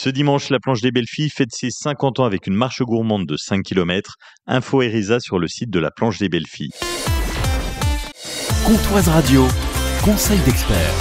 Ce dimanche, la planche des belles filles fête ses 50 ans avec une marche gourmande de 5 km. Info Erisa sur le site de la planche des belles filles. Comptoise Radio, conseil d'expert.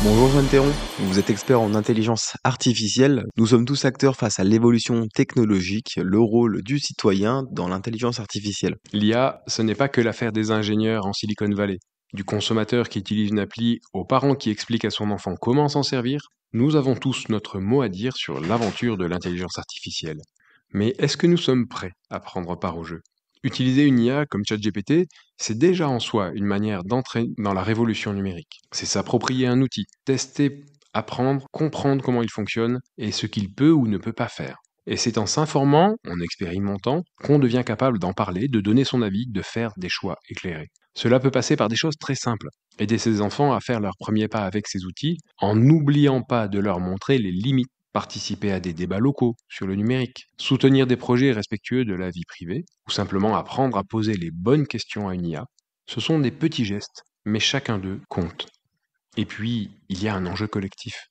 Bonjour Joanne Théron, vous êtes expert en intelligence artificielle. Nous sommes tous acteurs face à l'évolution technologique, le rôle du citoyen dans l'intelligence artificielle. L'IA, ce n'est pas que l'affaire des ingénieurs en Silicon Valley, du consommateur qui utilise une appli aux parents qui expliquent à son enfant comment s'en servir. Nous avons tous notre mot à dire sur l'aventure de l'intelligence artificielle. Mais est-ce que nous sommes prêts à prendre part au jeu ? Utiliser une IA comme ChatGPT, c'est déjà en soi une manière d'entrer dans la révolution numérique. C'est s'approprier un outil, tester, apprendre, comprendre comment il fonctionne et ce qu'il peut ou ne peut pas faire. Et c'est en s'informant, en expérimentant, qu'on devient capable d'en parler, de donner son avis, de faire des choix éclairés. Cela peut passer par des choses très simples. Aider ses enfants à faire leurs premiers pas avec ces outils, en n'oubliant pas de leur montrer les limites. Participer à des débats locaux sur le numérique, soutenir des projets respectueux de la vie privée, ou simplement apprendre à poser les bonnes questions à une IA. Ce sont des petits gestes, mais chacun d'eux compte. Et puis, il y a un enjeu collectif.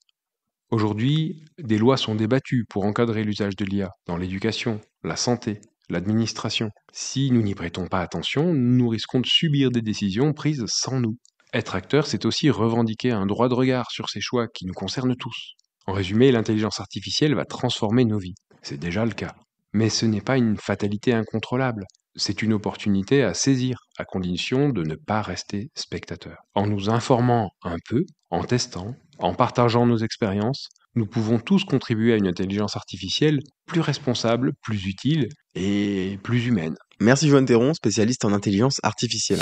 Aujourd'hui, des lois sont débattues pour encadrer l'usage de l'IA dans l'éducation, la santé, l'administration. Si nous n'y prêtons pas attention, nous risquons de subir des décisions prises sans nous. Être acteur, c'est aussi revendiquer un droit de regard sur ces choix qui nous concernent tous. En résumé, l'intelligence artificielle va transformer nos vies. C'est déjà le cas. Mais ce n'est pas une fatalité incontrôlable. C'est une opportunité à saisir, à condition de ne pas rester spectateur. En nous informant un peu, en testant, en partageant nos expériences, nous pouvons tous contribuer à une intelligence artificielle plus responsable, plus utile et plus humaine. Merci Joanne Théron, spécialiste en intelligence artificielle.